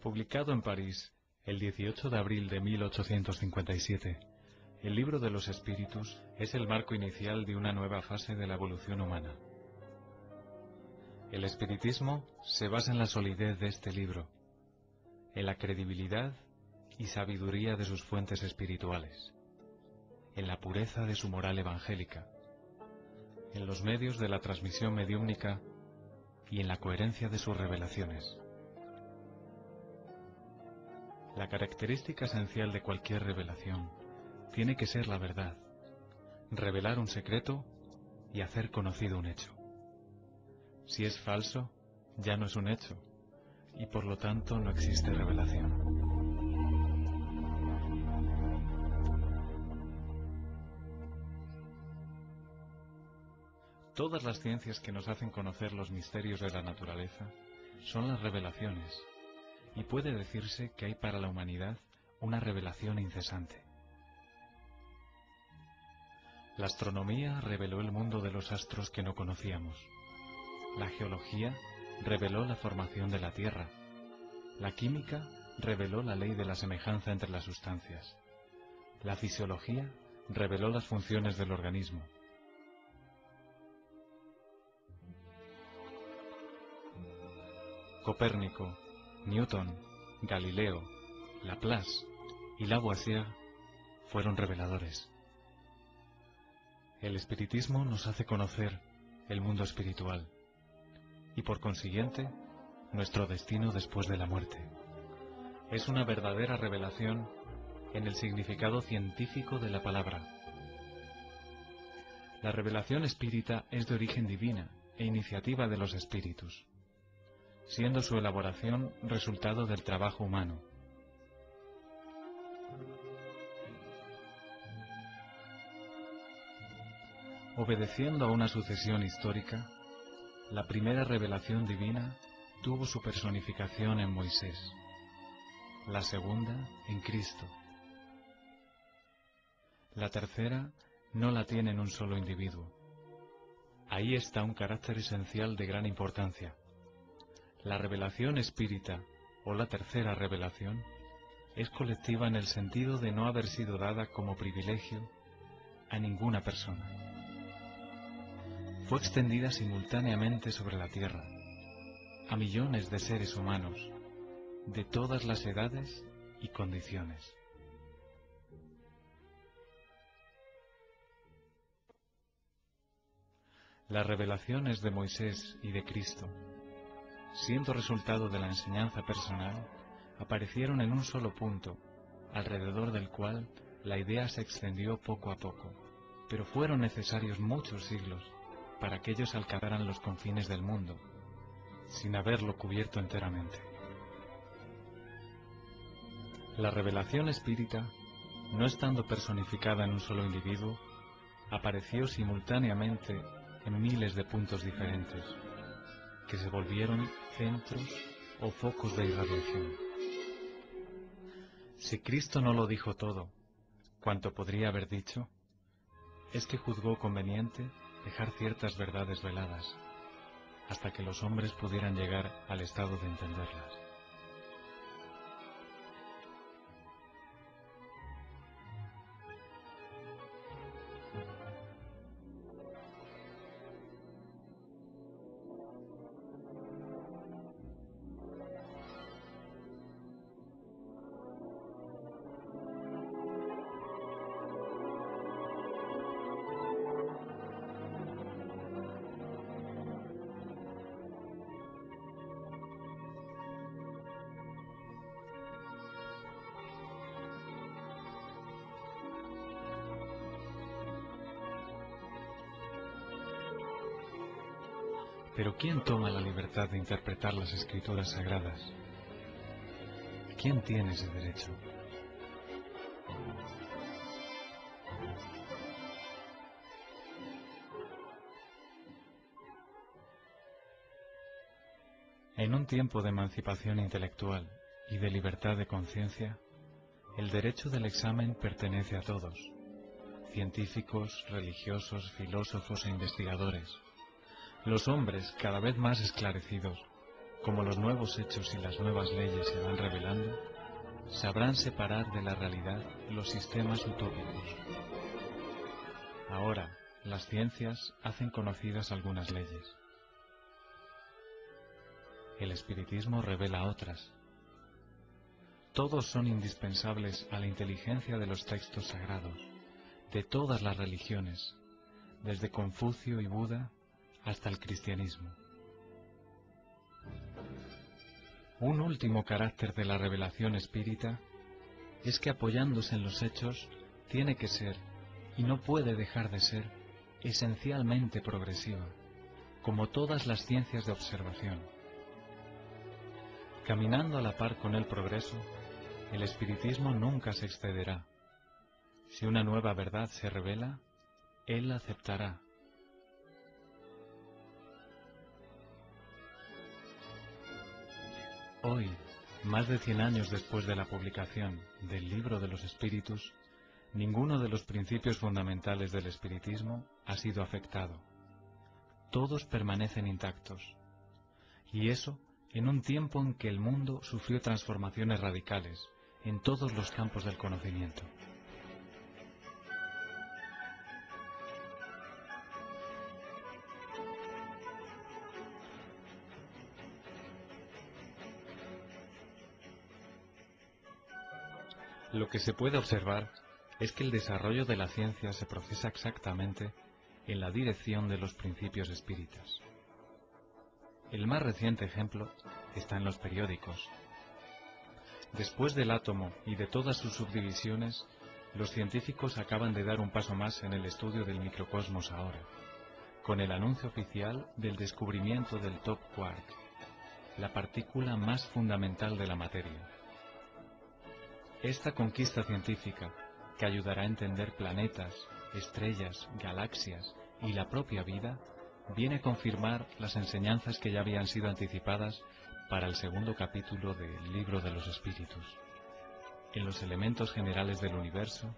Publicado en París el 18 de abril de 1857, el Libro de los Espíritus es el marco inicial de una nueva fase de la evolución humana. El espiritismo se basa en la solidez de este libro, en la credibilidad y sabiduría de sus fuentes espirituales, en la pureza de su moral evangélica, en los medios de la transmisión mediúmnica y en la coherencia de sus revelaciones. La característica esencial de cualquier revelación tiene que ser la verdad, revelar un secreto y hacer conocido un hecho. Si es falso, ya no es un hecho, y por lo tanto no existe revelación. Todas las ciencias que nos hacen conocer los misterios de la naturaleza son las revelaciones, y puede decirse que hay para la humanidad una revelación incesante. La astronomía reveló el mundo de los astros que no conocíamos. La geología reveló la formación de la Tierra. La química reveló la ley de la semejanza entre las sustancias. La fisiología reveló las funciones del organismo. Copérnico, Newton, Galileo, Laplace y Lavoisier fueron reveladores. El espiritismo nos hace conocer el mundo espiritual y por consiguiente nuestro destino después de la muerte. Es una verdadera revelación en el significado científico de la palabra. La revelación espírita es de origen divina e iniciativa de los espíritus, siendo su elaboración resultado del trabajo humano. Obedeciendo a una sucesión histórica, la primera revelación divina tuvo su personificación en Moisés, la segunda en Cristo. La tercera no la tiene en un solo individuo. Ahí está un carácter esencial de gran importancia. La revelación espírita, o la tercera revelación, es colectiva en el sentido de no haber sido dada como privilegio a ninguna persona. Fue extendida simultáneamente sobre la tierra, a millones de seres humanos, de todas las edades y condiciones. Las revelaciones de Moisés y de Cristo, siendo resultado de la enseñanza personal, aparecieron en un solo punto, alrededor del cual la idea se extendió poco a poco, pero fueron necesarios muchos siglos para que ellos alcanzaran los confines del mundo, sin haberlo cubierto enteramente. La revelación espírita, no estando personificada en un solo individuo, apareció simultáneamente en miles de puntos diferentes, que se volvieron centros o focos de irradiación. Si Cristo no lo dijo todo, cuanto podría haber dicho, es que juzgó conveniente dejar ciertas verdades veladas, hasta que los hombres pudieran llegar al estado de entenderlas. Pero ¿quién toma la libertad de interpretar las escrituras sagradas? ¿Quién tiene ese derecho? En un tiempo de emancipación intelectual y de libertad de conciencia, el derecho del examen pertenece a todos, científicos, religiosos, filósofos e investigadores. Los hombres, cada vez más esclarecidos, como los nuevos hechos y las nuevas leyes se van revelando, sabrán separar de la realidad los sistemas utópicos. Ahora, las ciencias hacen conocidas algunas leyes. El espiritismo revela otras. Todos son indispensables a la inteligencia de los textos sagrados, de todas las religiones, desde Confucio y Buda hasta el cristianismo. Un último carácter de la revelación espírita es que, apoyándose en los hechos, tiene que ser, y no puede dejar de ser, esencialmente progresiva, como todas las ciencias de observación. Caminando a la par con el progreso, el espiritismo nunca se excederá. Si una nueva verdad se revela, él la aceptará. Hoy, más de 100 años después de la publicación del Libro de los Espíritus, ninguno de los principios fundamentales del espiritismo ha sido afectado. Todos permanecen intactos. Y eso en un tiempo en que el mundo sufrió transformaciones radicales en todos los campos del conocimiento. Lo que se puede observar es que el desarrollo de la ciencia se procesa exactamente en la dirección de los principios espíritas. El más reciente ejemplo está en los periódicos. Después del átomo y de todas sus subdivisiones, los científicos acaban de dar un paso más en el estudio del microcosmos ahora, con el anuncio oficial del descubrimiento del top quark, la partícula más fundamental de la materia. Esta conquista científica, que ayudará a entender planetas, estrellas, galaxias y la propia vida, viene a confirmar las enseñanzas que ya habían sido anticipadas para el segundo capítulo del Libro de los Espíritus, en los elementos generales del universo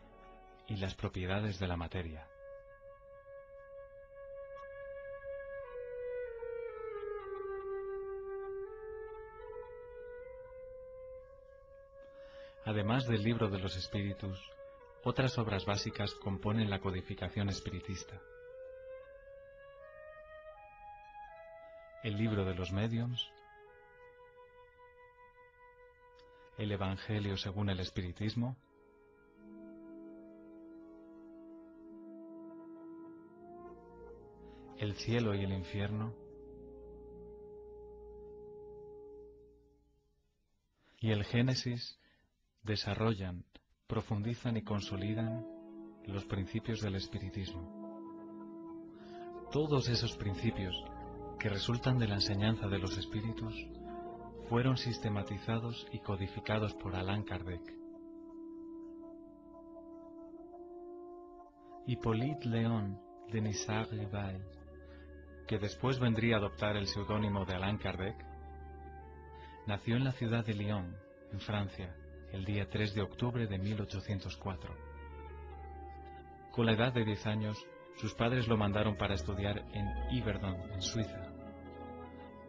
y las propiedades de la materia. Además del Libro de los Espíritus, otras obras básicas componen la codificación espiritista. El Libro de los Médiums, el Evangelio según el Espiritismo, el cielo y el infierno, y el Génesis desarrollan, profundizan y consolidan los principios del espiritismo. Todos esos principios que resultan de la enseñanza de los espíritus fueron sistematizados y codificados por Allan Kardec. Hippolyte Léon de Nizar-Rivail, que después vendría a adoptar el seudónimo de Allan Kardec, nació en la ciudad de Lyon, en Francia, el día 3 de octubre de 1804. Con la edad de 10 años, sus padres lo mandaron para estudiar en Yverdon, en Suiza,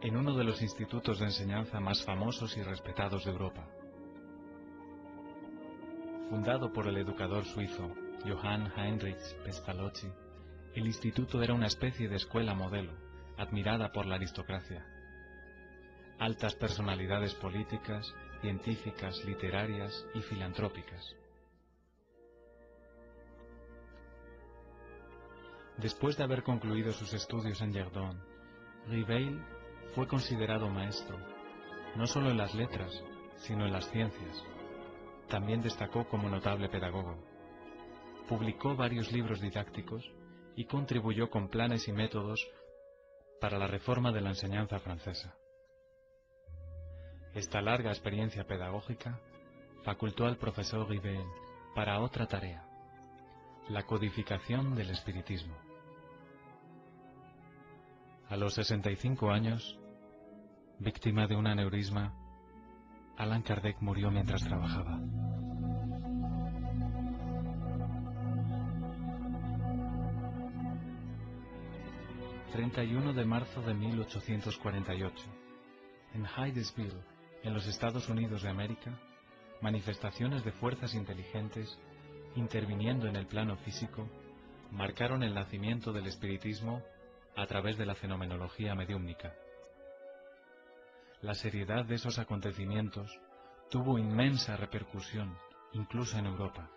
en uno de los institutos de enseñanza más famosos y respetados de Europa. Fundado por el educador suizo Johann Heinrich Pestalozzi, el instituto era una especie de escuela modelo, admirada por la aristocracia. Altas personalidades políticas, científicas, literarias y filantrópicas. Después de haber concluido sus estudios en Yerdon, Rivail fue considerado maestro, no solo en las letras, sino en las ciencias. También destacó como notable pedagogo. Publicó varios libros didácticos y contribuyó con planes y métodos para la reforma de la enseñanza francesa. Esta larga experiencia pedagógica facultó al profesor Rivail para otra tarea, la codificación del espiritismo. A los 65 años, víctima de un aneurisma, Allan Kardec murió mientras trabajaba. ...31 de marzo de 1848... En Hydesville, en los Estados Unidos de América, manifestaciones de fuerzas inteligentes, interviniendo en el plano físico, marcaron el nacimiento del espiritismo a través de la fenomenología mediúmnica. La seriedad de esos acontecimientos tuvo inmensa repercusión, incluso en Europa.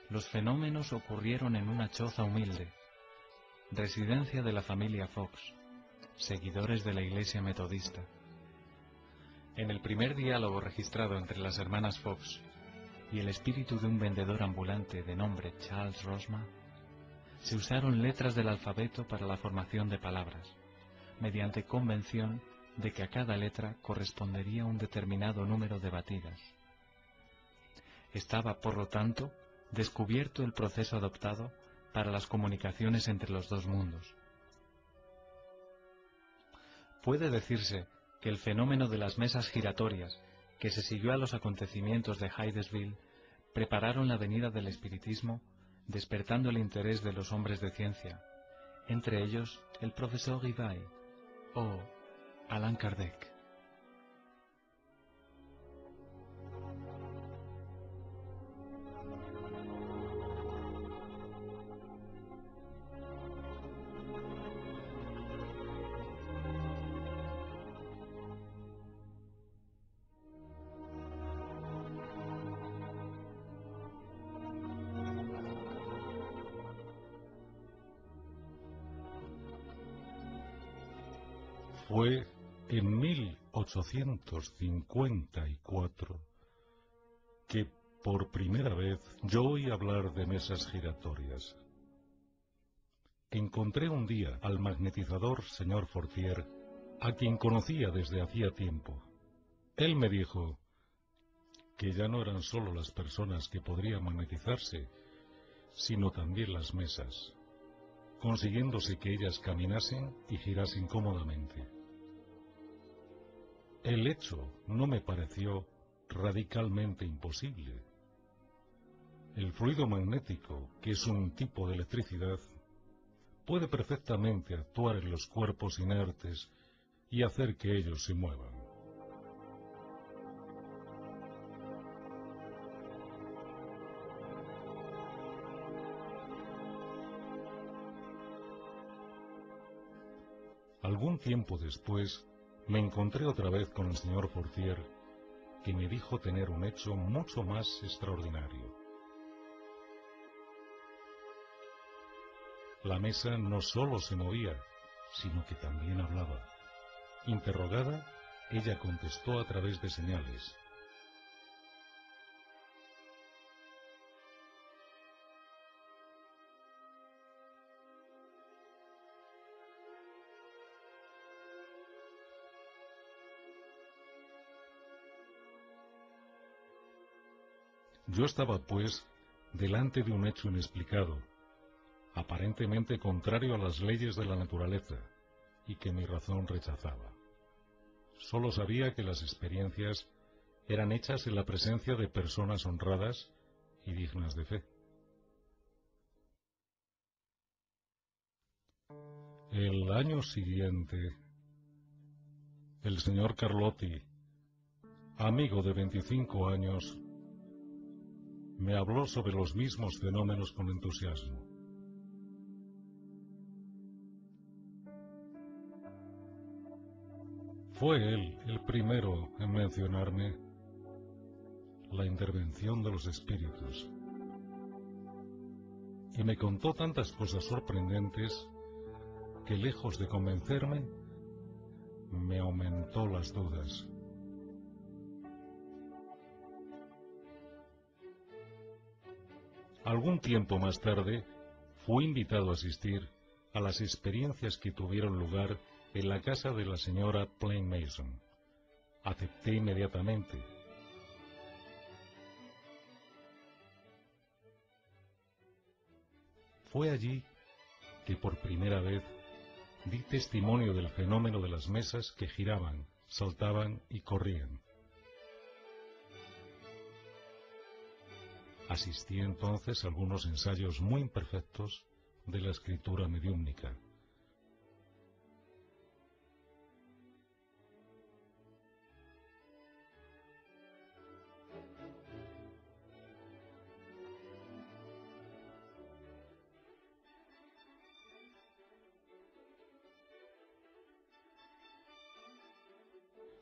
Los fenómenos ocurrieron en una choza humilde, residencia de la familia Fox, seguidores de la Iglesia Metodista. En el primer diálogo registrado entre las hermanas Fox y el espíritu de un vendedor ambulante de nombre Charles Rosma, se usaron letras del alfabeto para la formación de palabras, mediante convención de que a cada letra correspondería un determinado número de batidas. Estaba, por lo tanto, descubierto el proceso adoptado para las comunicaciones entre los dos mundos. Puede decirse que el fenómeno de las mesas giratorias, que se siguió a los acontecimientos de Hydesville, prepararon la venida del espiritismo, despertando el interés de los hombres de ciencia, entre ellos el profesor Rivail o Allan Kardec. Fue en 1854 que por primera vez yo oí hablar de mesas giratorias. Encontré un día al magnetizador señor Fortier, a quien conocía desde hacía tiempo. Él me dijo que ya no eran solo las personas que podrían magnetizarse, sino también las mesas, consiguiéndose que ellas caminasen y girasen cómodamente. El hecho no me pareció radicalmente imposible. El fluido magnético, que es un tipo de electricidad, puede perfectamente actuar en los cuerpos inertes y hacer que ellos se muevan. Algún tiempo después, me encontré otra vez con el señor Fortier, que me dijo tener un hecho mucho más extraordinario. La mesa no solo se movía, sino que también hablaba. Interrogada, ella contestó a través de señales. Yo estaba, pues, delante de un hecho inexplicado, aparentemente contrario a las leyes de la naturaleza, y que mi razón rechazaba. Solo sabía que las experiencias eran hechas en la presencia de personas honradas y dignas de fe. El año siguiente, el señor Carlotti, amigo de 25 años, me habló sobre los mismos fenómenos con entusiasmo. Fue él el primero en mencionarme la intervención de los espíritus, y me contó tantas cosas sorprendentes que, lejos de convencerme, me aumentó las dudas. Algún tiempo más tarde, fui invitado a asistir a las experiencias que tuvieron lugar en la casa de la señora Plain Mason. Acepté inmediatamente. Fue allí que por primera vez di testimonio del fenómeno de las mesas que giraban, saltaban y corrían. Asistí entonces a algunos ensayos muy imperfectos de la escritura mediúmnica.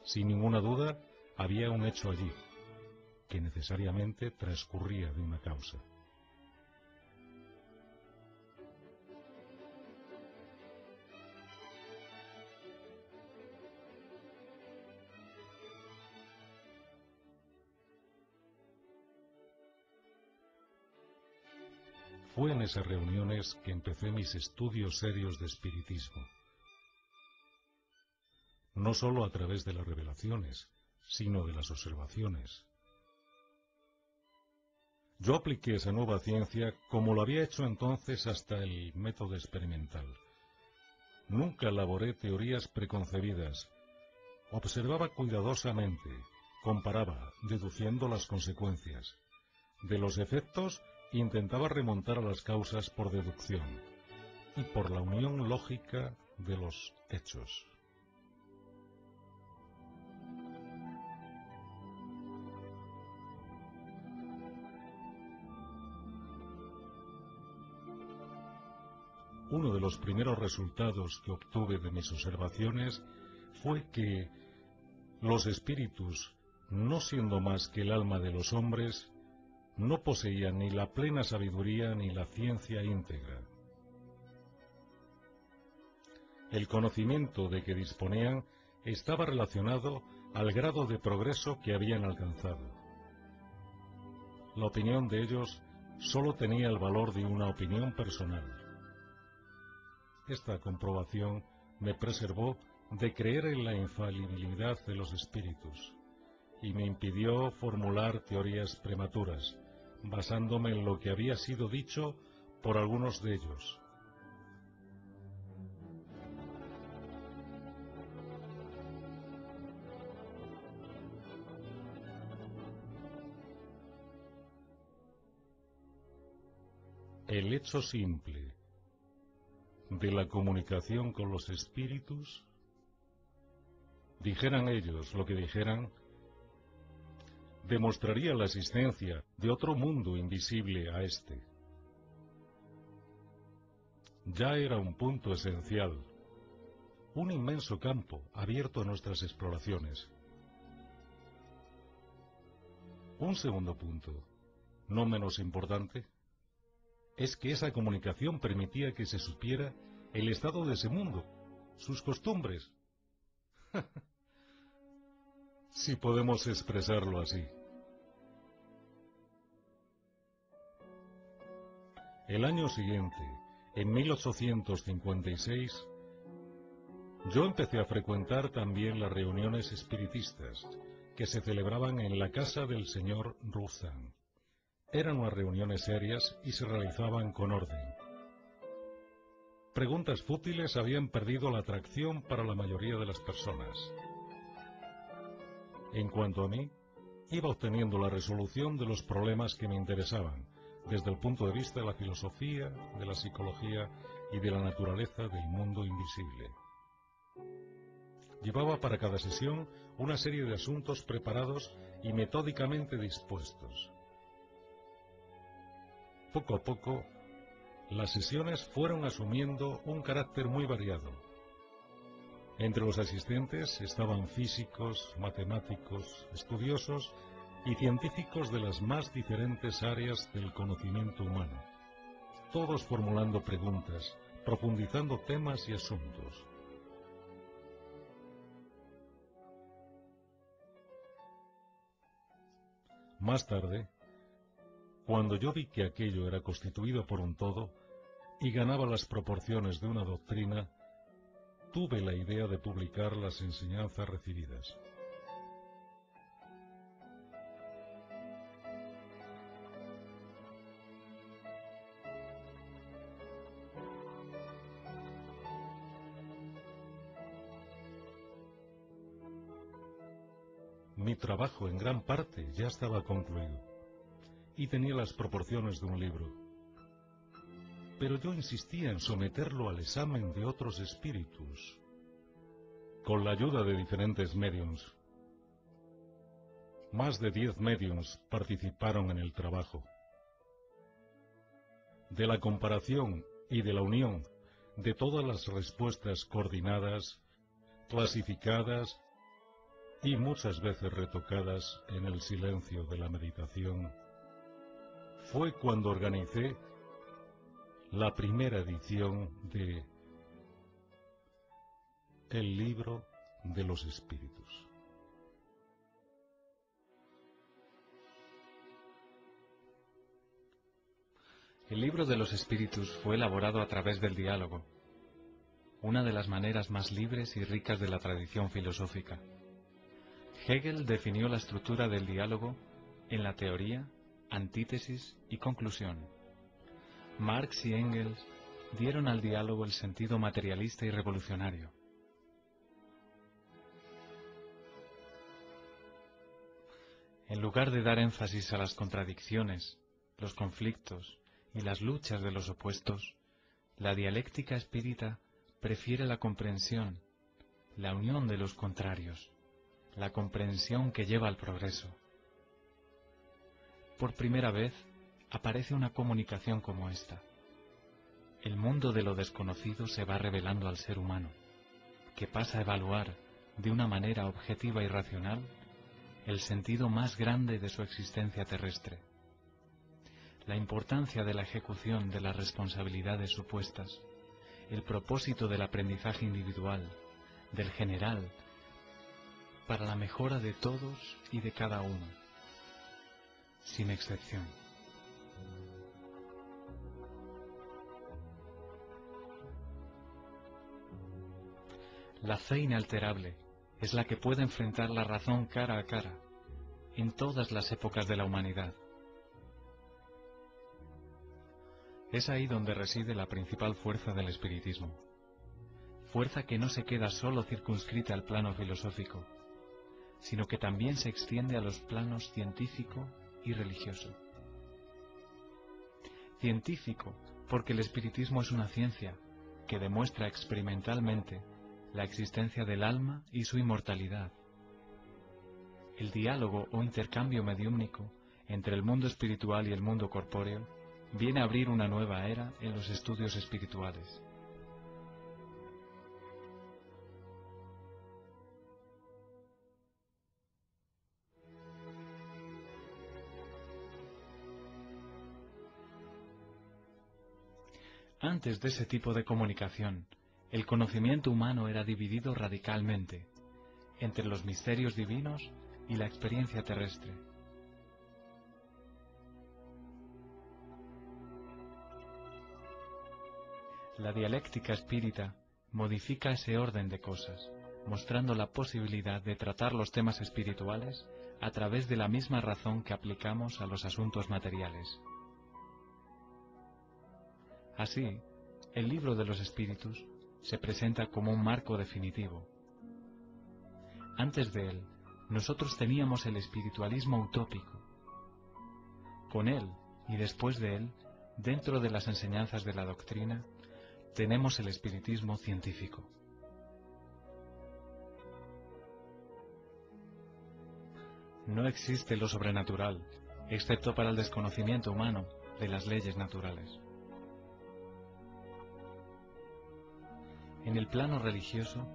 Sin ninguna duda, había un hecho allí, que necesariamente transcurría de una causa. Fue en esas reuniones que empecé mis estudios serios de espiritismo. No sólo a través de las revelaciones, sino de las observaciones. Yo apliqué esa nueva ciencia como lo había hecho entonces hasta el método experimental. Nunca elaboré teorías preconcebidas. Observaba cuidadosamente, comparaba, deduciendo las consecuencias. De los efectos, intentaba remontar a las causas por deducción y por la unión lógica de los hechos. Uno de los primeros resultados que obtuve de mis observaciones fue que los espíritus, no siendo más que el alma de los hombres, no poseían ni la plena sabiduría ni la ciencia íntegra. El conocimiento de que disponían estaba relacionado al grado de progreso que habían alcanzado. La opinión de ellos sólo tenía el valor de una opinión personal. Esta comprobación me preservó de creer en la infalibilidad de los espíritus y me impidió formular teorías prematuras, basándome en lo que había sido dicho por algunos de ellos. El hecho simple de la comunicación con los espíritus, dijeran ellos lo que dijeran, demostraría la existencia de otro mundo invisible a este. Ya era un punto esencial, un inmenso campo abierto a nuestras exploraciones. Un segundo punto, no menos importante, es que esa comunicación permitía que se supiera el estado de ese mundo, sus costumbres, si podemos expresarlo así. El año siguiente, en 1856, yo empecé a frecuentar también las reuniones espiritistas que se celebraban en la casa del señor Rouzan. Eran unas reuniones serias y se realizaban con orden. Preguntas fútiles habían perdido la atracción para la mayoría de las personas. En cuanto a mí, iba obteniendo la resolución de los problemas que me interesaban, desde el punto de vista de la filosofía, de la psicología y de la naturaleza del mundo invisible. Llevaba para cada sesión una serie de asuntos preparados y metódicamente dispuestos. Poco a poco, las sesiones fueron asumiendo un carácter muy variado. Entre los asistentes estaban físicos, matemáticos, estudiosos y científicos de las más diferentes áreas del conocimiento humano, todos formulando preguntas, profundizando temas y asuntos. Más tarde, cuando yo vi que aquello era constituido por un todo y ganaba las proporciones de una doctrina, tuve la idea de publicar las enseñanzas recibidas. Mi trabajo en gran parte ya estaba concluido y tenía las proporciones de un libro. Pero yo insistía en someterlo al examen de otros espíritus, con la ayuda de diferentes médiums. Más de 10 médiums participaron en el trabajo. De la comparación y de la unión de todas las respuestas coordinadas, clasificadas y muchas veces retocadas en el silencio de la meditación, fue cuando organicé la primera edición de El Libro de los Espíritus. El Libro de los Espíritus fue elaborado a través del diálogo, una de las maneras más libres y ricas de la tradición filosófica. Hegel definió la estructura del diálogo en la teoría, antítesis y conclusión. Marx y Engels dieron al diálogo el sentido materialista y revolucionario. En lugar de dar énfasis a las contradicciones, los conflictos y las luchas de los opuestos, la dialéctica espírita prefiere la comprensión, la unión de los contrarios, la comprensión que lleva al progreso. Por primera vez aparece una comunicación como esta. El mundo de lo desconocido se va revelando al ser humano, que pasa a evaluar de una manera objetiva y racional el sentido más grande de su existencia terrestre. La importancia de la ejecución de las responsabilidades supuestas, el propósito del aprendizaje individual, del general, para la mejora de todos y de cada uno, sin excepción. La fe inalterable es la que puede enfrentar la razón cara a cara, en todas las épocas de la humanidad. Es ahí donde reside la principal fuerza del espiritismo, fuerza que no se queda solo circunscrita al plano filosófico, sino que también se extiende a los planos científico y religioso. Científico, porque el espiritismo es una ciencia que demuestra experimentalmente la existencia del alma y su inmortalidad. El diálogo o intercambio mediúmnico entre el mundo espiritual y el mundo corpóreo viene a abrir una nueva era en los estudios espirituales. Antes de ese tipo de comunicación, el conocimiento humano era dividido radicalmente entre los misterios divinos y la experiencia terrestre. La dialéctica espírita modifica ese orden de cosas, mostrando la posibilidad de tratar los temas espirituales a través de la misma razón que aplicamos a los asuntos materiales. Así, el Libro de los Espíritus se presenta como un marco definitivo. Antes de él, nosotros teníamos el espiritualismo utópico. Con él, y después de él, dentro de las enseñanzas de la doctrina, tenemos el espiritismo científico. No existe lo sobrenatural, excepto para el desconocimiento humano de las leyes naturales. En el plano religioso,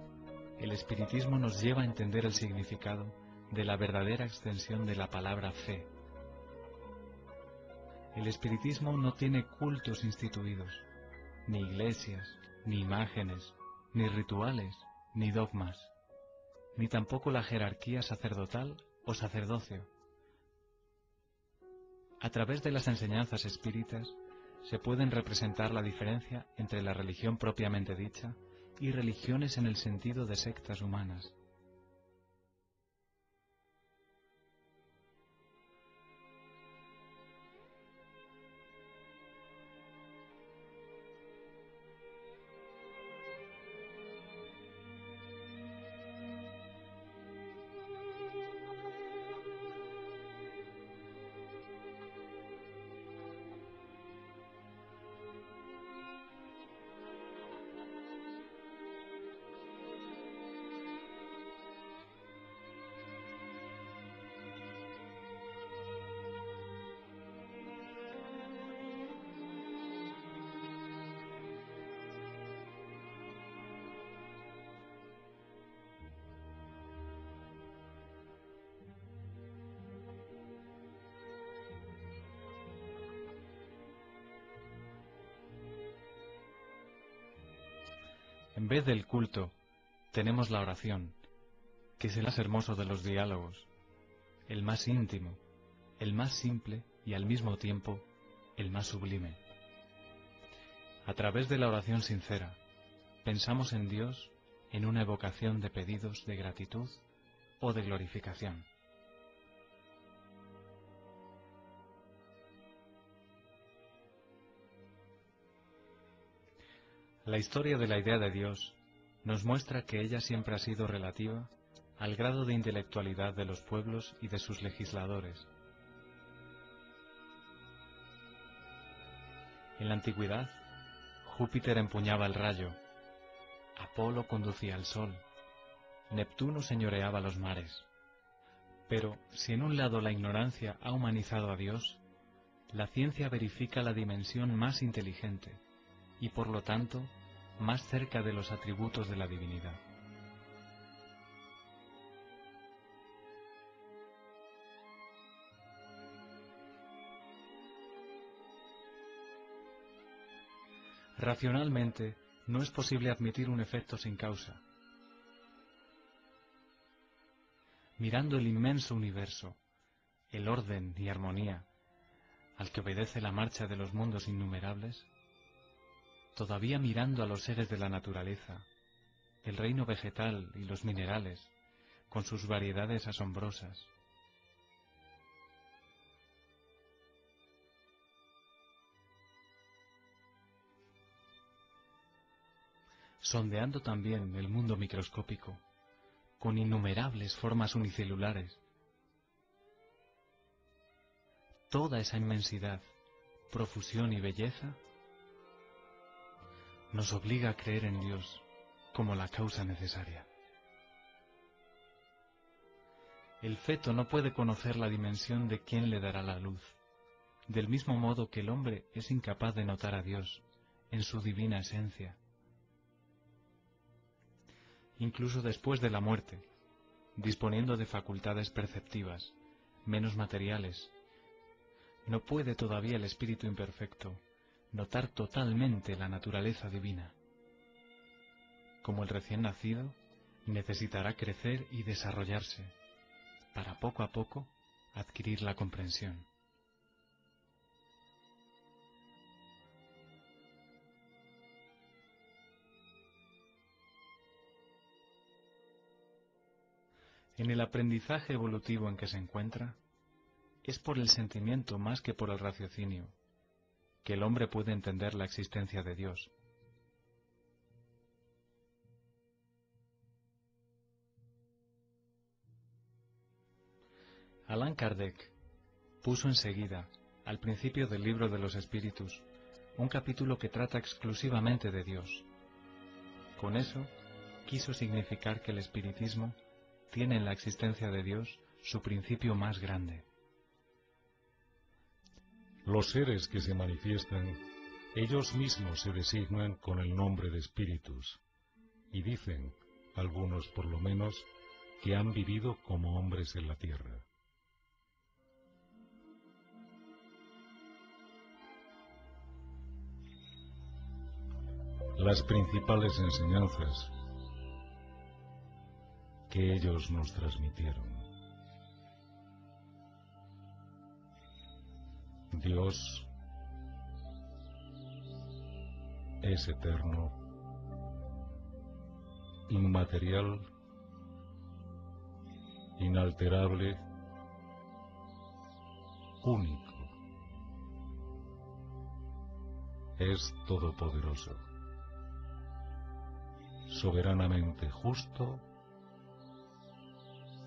el espiritismo nos lleva a entender el significado de la verdadera extensión de la palabra fe. El espiritismo no tiene cultos instituidos, ni iglesias, ni imágenes, ni rituales, ni dogmas, ni tampoco la jerarquía sacerdotal o sacerdocio. A través de las enseñanzas espíritas se pueden representar la diferencia entre la religión propiamente dicha y religiones en el sentido de sectas humanas. En vez del culto, tenemos la oración, que es el más hermoso de los diálogos, el más íntimo, el más simple y al mismo tiempo el más sublime. A través de la oración sincera, pensamos en Dios en una evocación de pedidos de gratitud o de glorificación. La historia de la idea de Dios nos muestra que ella siempre ha sido relativa al grado de intelectualidad de los pueblos y de sus legisladores. En la antigüedad, Júpiter empuñaba el rayo, Apolo conducía el sol, Neptuno señoreaba los mares. Pero si en un lado la ignorancia ha humanizado a Dios, la ciencia verifica la dimensión más inteligente y por lo tanto más cerca de los atributos de la divinidad. Racionalmente, no es posible admitir un efecto sin causa. Mirando el inmenso universo, el orden y armonía, al que obedece la marcha de los mundos innumerables, todavía mirando a los seres de la naturaleza, el reino vegetal y los minerales, con sus variedades asombrosas, sondeando también el mundo microscópico, con innumerables formas unicelulares. Toda esa inmensidad, profusión y belleza nos obliga a creer en Dios como la causa necesaria. El feto no puede conocer la dimensión de quién le dará la luz, del mismo modo que el hombre es incapaz de notar a Dios en su divina esencia. Incluso después de la muerte, disponiendo de facultades perceptivas, menos materiales, no puede todavía el espíritu imperfecto notar totalmente la naturaleza divina. Como el recién nacido, necesitará crecer y desarrollarse, para poco a poco adquirir la comprensión. En el aprendizaje evolutivo en que se encuentra, es por el sentimiento más que por el raciocinio que el hombre puede entender la existencia de Dios. Allan Kardec puso enseguida, al principio del Libro de los Espíritus, un capítulo que trata exclusivamente de Dios. Con eso, quiso significar que el espiritismo tiene en la existencia de Dios su principio más grande. Los seres que se manifiestan, ellos mismos se designan con el nombre de espíritus, y dicen, algunos por lo menos, que han vivido como hombres en la tierra. Las principales enseñanzas que ellos nos transmitieron. Dios es eterno, inmaterial, inalterable, único. Es todopoderoso, soberanamente justo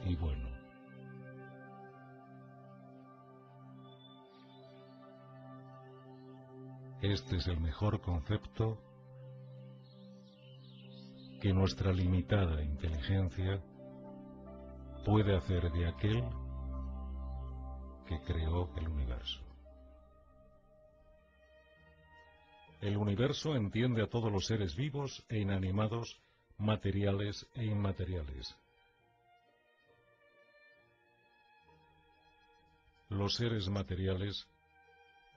y bueno. Este es el mejor concepto que nuestra limitada inteligencia puede hacer de aquel que creó el universo. El universo entiende a todos los seres vivos e inanimados, materiales e inmateriales. Los seres materiales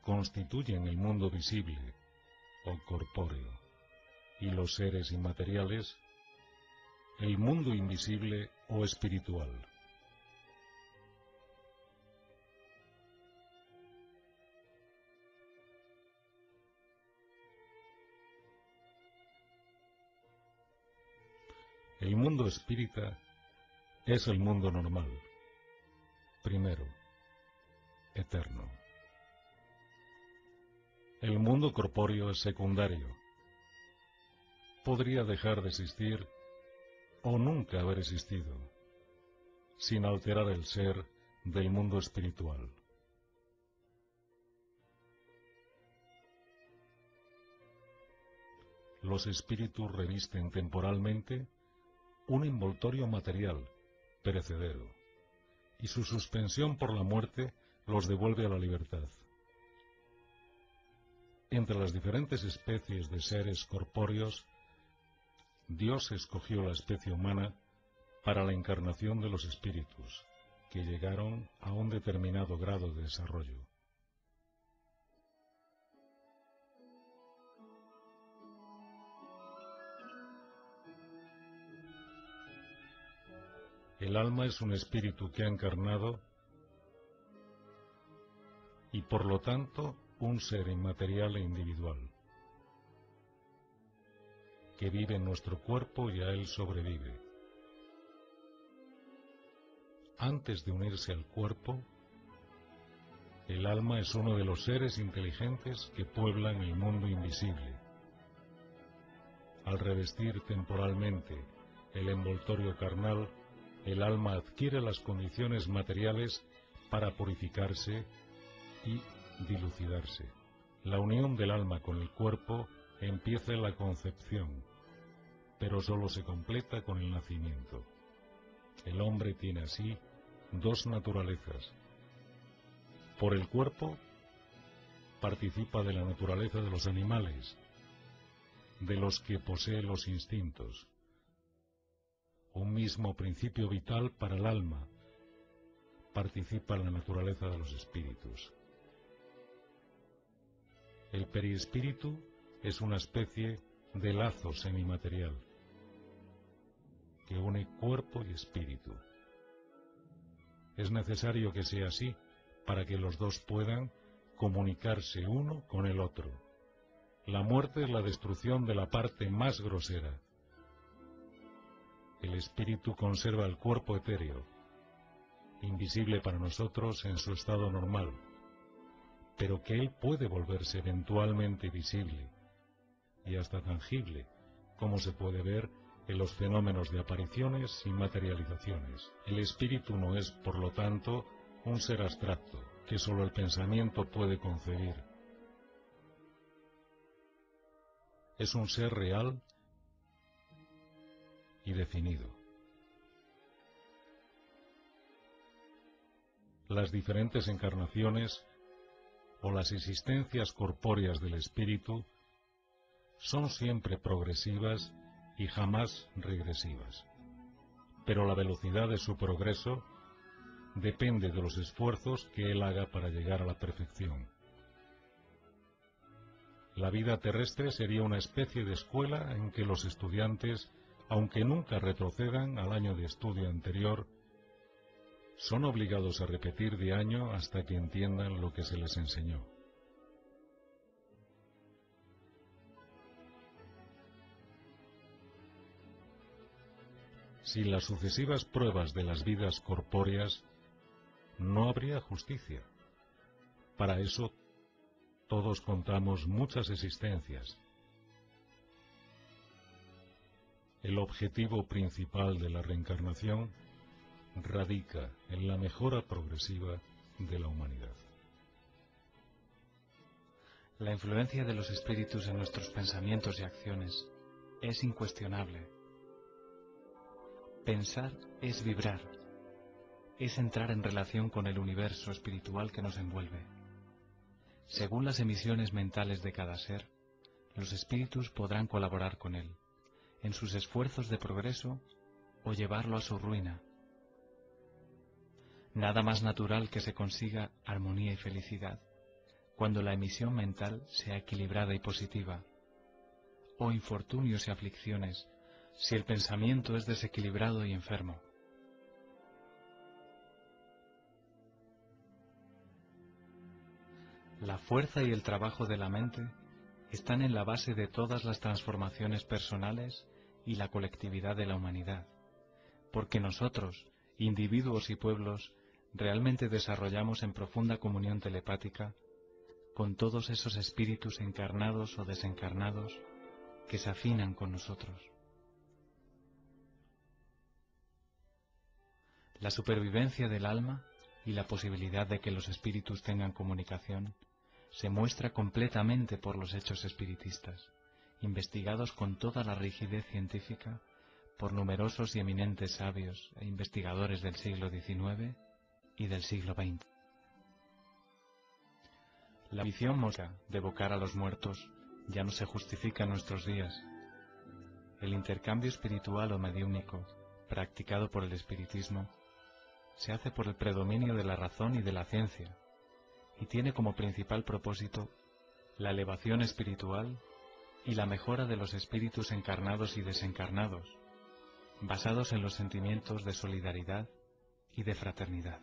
constituyen el mundo visible o corpóreo, y los seres inmateriales, el mundo invisible o espiritual. El mundo espírita es el mundo normal, primero, eterno. El mundo corpóreo es secundario. Podría dejar de existir o nunca haber existido, sin alterar el ser del mundo espiritual. Los espíritus revisten temporalmente un envoltorio material, perecedero, y su suspensión por la muerte los devuelve a la libertad. Entre las diferentes especies de seres corpóreos, Dios escogió la especie humana para la encarnación de los espíritus, que llegaron a un determinado grado de desarrollo. El alma es un espíritu que ha encarnado y por lo tanto un ser inmaterial e individual, que vive en nuestro cuerpo y a él sobrevive. Antes de unirse al cuerpo, el alma es uno de los seres inteligentes que pueblan el mundo invisible. Al revestir temporalmente el envoltorio carnal, el alma adquiere las condiciones materiales para purificarse y dilucidarse. La unión del alma con el cuerpo empieza en la concepción, pero solo se completa con el nacimiento. El hombre tiene así dos naturalezas. Por el cuerpo participa de la naturaleza de los animales, de los que posee los instintos. Un mismo principio vital para el alma participa en la naturaleza de los espíritus. El perispíritu es una especie de lazo semimaterial que une cuerpo y espíritu. Es necesario que sea así para que los dos puedan comunicarse uno con el otro. La muerte es la destrucción de la parte más grosera. El espíritu conserva el cuerpo etéreo, invisible para nosotros en su estado normal, pero que él puede volverse eventualmente visible y hasta tangible, como se puede ver en los fenómenos de apariciones y materializaciones. El espíritu no es, por lo tanto, un ser abstracto que solo el pensamiento puede concebir. Es un ser real y definido. Las diferentes encarnaciones o las existencias corpóreas del espíritu son siempre progresivas y jamás regresivas, pero la velocidad de su progreso depende de los esfuerzos que él haga para llegar a la perfección. La vida terrestre sería una especie de escuela en que los estudiantes, aunque nunca retrocedan al año de estudio anterior, son obligados a repetir de año hasta que entiendan lo que se les enseñó. Sin las sucesivas pruebas de las vidas corpóreas, no habría justicia. Para eso, todos contamos muchas existencias. El objetivo principal de la reencarnación radica en la mejora progresiva de la humanidad. La influencia de los espíritus en nuestros pensamientos y acciones es incuestionable. Pensar es vibrar, es entrar en relación con el universo espiritual que nos envuelve. Según las emisiones mentales de cada ser, los espíritus podrán colaborar con él, en sus esfuerzos de progreso o llevarlo a su ruina. Nada más natural que se consiga armonía y felicidad cuando la emisión mental sea equilibrada y positiva, o infortunios y aflicciones si el pensamiento es desequilibrado y enfermo. La fuerza y el trabajo de la mente están en la base de todas las transformaciones personales y la colectividad de la humanidad, porque nosotros, individuos y pueblos, realmente desarrollamos en profunda comunión telepática con todos esos espíritus encarnados o desencarnados que se afinan con nosotros. La supervivencia del alma y la posibilidad de que los espíritus tengan comunicación se muestra completamente por los hechos espiritistas, investigados con toda la rigidez científica por numerosos y eminentes sabios e investigadores del siglo XIX y del siglo XX. La visión mosca de evocar a los muertos ya no se justifica en nuestros días. El intercambio espiritual o mediúmnico, practicado por el espiritismo, se hace por el predominio de la razón y de la ciencia, y tiene como principal propósito la elevación espiritual y la mejora de los espíritus encarnados y desencarnados, basados en los sentimientos de solidaridad y de fraternidad.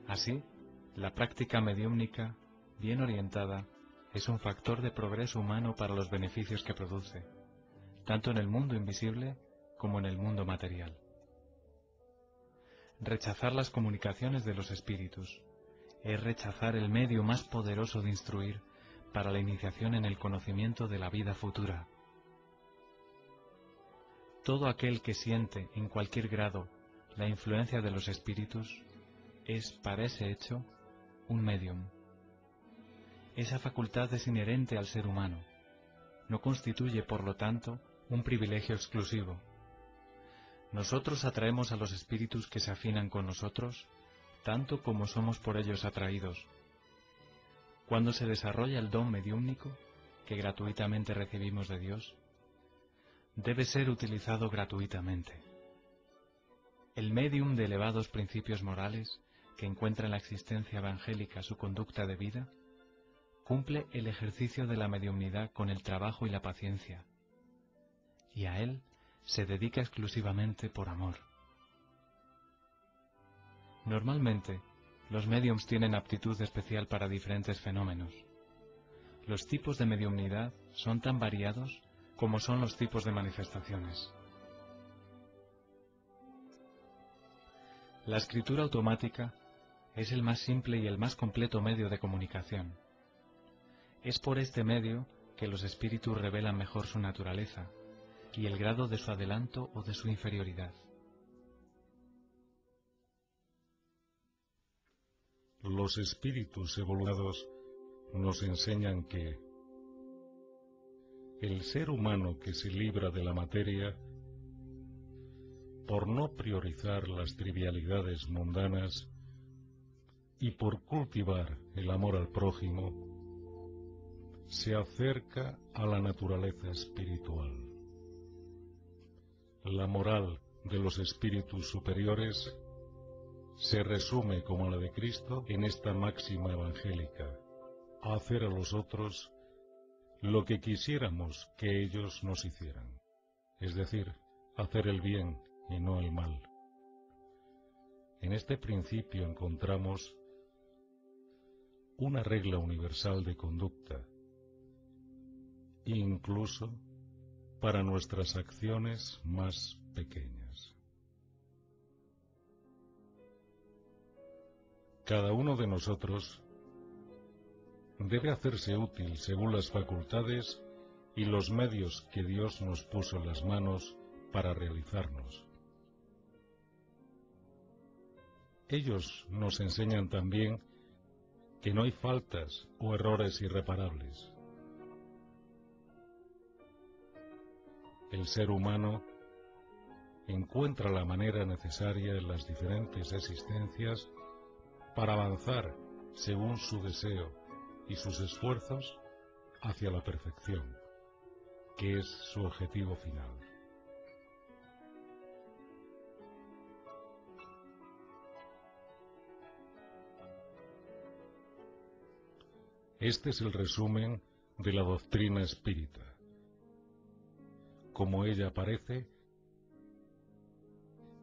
Así, la práctica mediúmnica, bien orientada, es un factor de progreso humano para los beneficios que produce, tanto en el mundo invisible como en el mundo material. Rechazar las comunicaciones de los espíritus es rechazar el medio más poderoso de instruir para la iniciación en el conocimiento de la vida futura. Todo aquel que siente en cualquier grado la influencia de los espíritus es, para ese hecho, un médium. Esa facultad es inherente al ser humano. No constituye, por lo tanto, un privilegio exclusivo. Nosotros atraemos a los espíritus que se afinan con nosotros, tanto como somos por ellos atraídos. Cuando se desarrolla el don mediúmnico, que gratuitamente recibimos de Dios, debe ser utilizado gratuitamente. El médium de elevados principios morales, que encuentra en la existencia evangélica su conducta de vida, cumple el ejercicio de la mediumnidad con el trabajo y la paciencia, y a él se dedica exclusivamente por amor. Normalmente, los médiums tienen aptitud especial para diferentes fenómenos. Los tipos de mediumnidad son tan variados como son los tipos de manifestaciones. La escritura automática es el más simple y el más completo medio de comunicación. Es por este medio que los espíritus revelan mejor su naturaleza y el grado de su adelanto o de su inferioridad. Los espíritus evolucionados nos enseñan que el ser humano que se libra de la materia, por no priorizar las trivialidades mundanas y por cultivar el amor al prójimo, se acerca a la naturaleza espiritual. La moral de los espíritus superiores se resume, como la de Cristo, en esta máxima evangélica: hacer a los otros lo que quisiéramos que ellos nos hicieran, es decir, hacer el bien y no el mal. En este principio encontramos una regla universal de conducta, incluso para nuestras acciones más pequeñas. Cada uno de nosotros debe hacerse útil según las facultades y los medios que Dios nos puso en las manos para realizarnos. Ellos nos enseñan también que no hay faltas o errores irreparables. El ser humano encuentra la manera necesaria en las diferentes existencias para avanzar según su deseo y sus esfuerzos hacia la perfección, que es su objetivo final. Este es el resumen de la doctrina espírita, como ella aparece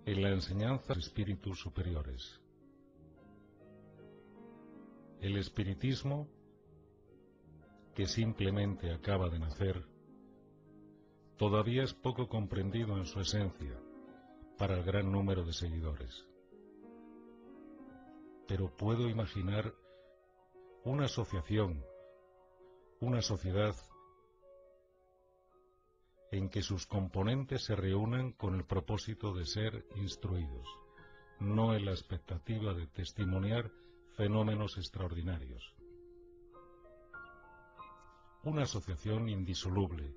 en la enseñanza de espíritus superiores. El espiritismo, que simplemente acaba de nacer, todavía es poco comprendido en su esencia para el gran número de seguidores. Pero puedo imaginar una asociación, una sociedad en que sus componentes se reúnan con el propósito de ser instruidos, no en la expectativa de testimoniar fenómenos extraordinarios. Una asociación indisoluble,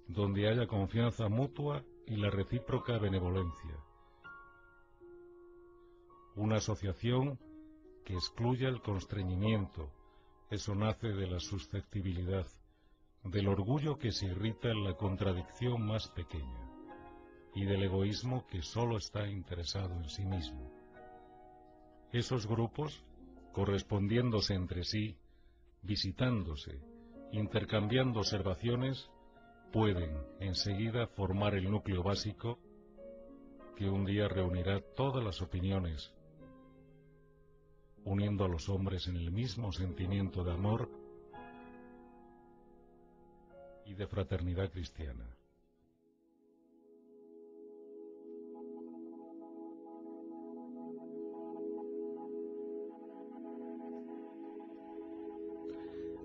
donde haya confianza mutua y la recíproca benevolencia. Una asociación que excluya el constreñimiento, eso nace de la susceptibilidad, del orgullo que se irrita en la contradicción más pequeña, y del egoísmo que sólo está interesado en sí mismo. Esos grupos, correspondiéndose entre sí, visitándose, intercambiando observaciones, pueden enseguida formar el núcleo básico que un día reunirá todas las opiniones, uniendo a los hombres en el mismo sentimiento de amor y de fraternidad cristiana.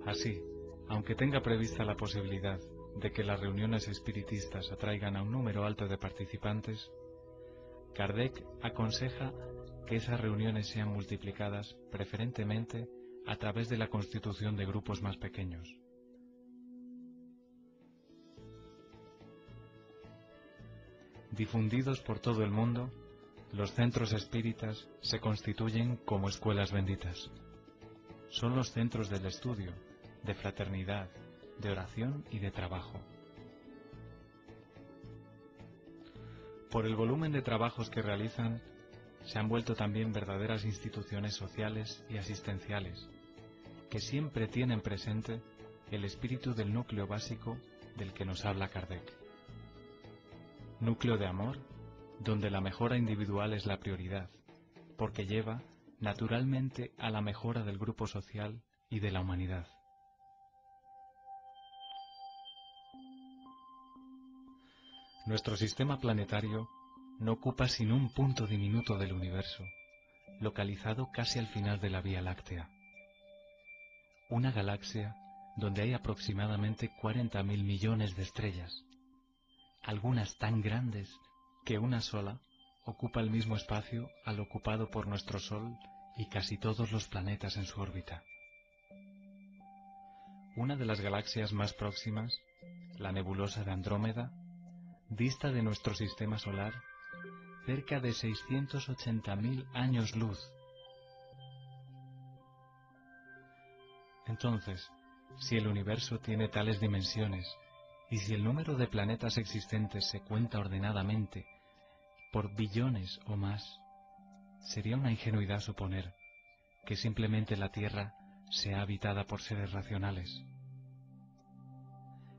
Así, aunque tenga prevista la posibilidad de que las reuniones espiritistas atraigan a un número alto de participantes, Kardec aconseja que esas reuniones sean multiplicadas preferentemente a través de la constitución de grupos más pequeños. Difundidos por todo el mundo, los centros espíritas se constituyen como escuelas benditas. Son los centros del estudio, de fraternidad, de oración y de trabajo. Por el volumen de trabajos que realizan, se han vuelto también verdaderas instituciones sociales y asistenciales, que siempre tienen presente el espíritu del núcleo básico del que nos habla Kardec. Núcleo de amor, donde la mejora individual es la prioridad, porque lleva naturalmente a la mejora del grupo social y de la humanidad. Nuestro sistema planetario no ocupa sino un punto diminuto del universo, localizado casi al final de la Vía Láctea. Una galaxia donde hay aproximadamente 40.000 millones de estrellas, algunas tan grandes que una sola ocupa el mismo espacio al ocupado por nuestro Sol y casi todos los planetas en su órbita. Una de las galaxias más próximas, la nebulosa de Andrómeda, dista de nuestro sistema solar cerca de 680.000 años luz. Entonces, si el universo tiene tales dimensiones, y si el número de planetas existentes se cuenta ordenadamente por billones o más, sería una ingenuidad suponer que simplemente la Tierra sea habitada por seres racionales.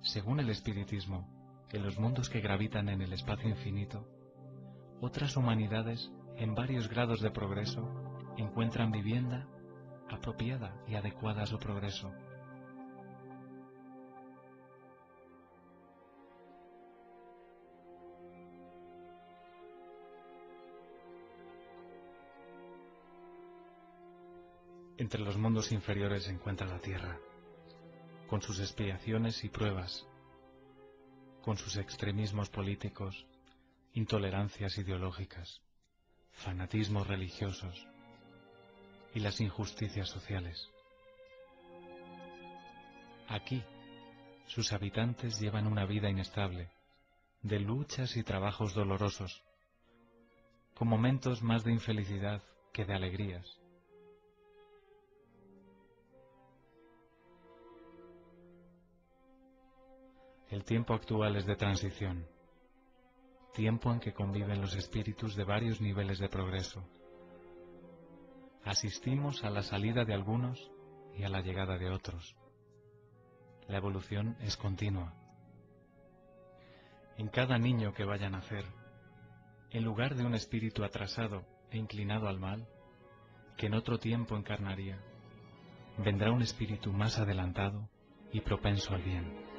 Según el espiritismo, en los mundos que gravitan en el espacio infinito, otras humanidades en varios grados de progreso encuentran vivienda apropiada y adecuada a su progreso. Entre los mundos inferiores se encuentra la Tierra, con sus expiaciones y pruebas, con sus extremismos políticos, intolerancias ideológicas, fanatismos religiosos y las injusticias sociales. Aquí, sus habitantes llevan una vida inestable, de luchas y trabajos dolorosos, con momentos más de infelicidad que de alegrías. El tiempo actual es de transición, tiempo en que conviven los espíritus de varios niveles de progreso. Asistimos a la salida de algunos y a la llegada de otros. La evolución es continua. En cada niño que vaya a nacer, en lugar de un espíritu atrasado e inclinado al mal, que en otro tiempo encarnaría, vendrá un espíritu más adelantado y propenso al bien.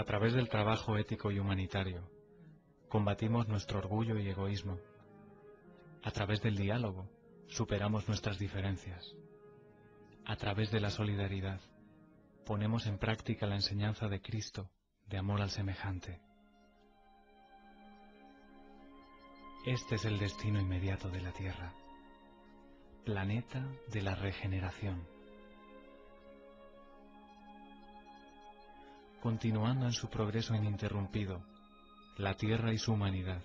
A través del trabajo ético y humanitario, combatimos nuestro orgullo y egoísmo. A través del diálogo, superamos nuestras diferencias. A través de la solidaridad, ponemos en práctica la enseñanza de Cristo de amor al semejante. Este es el destino inmediato de la Tierra, planeta de la regeneración. Continuando en su progreso ininterrumpido, la Tierra y su humanidad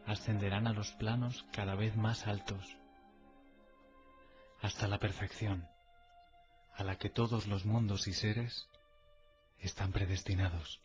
ascenderán a los planos cada vez más altos, hasta la perfección, a la que todos los mundos y seres están predestinados.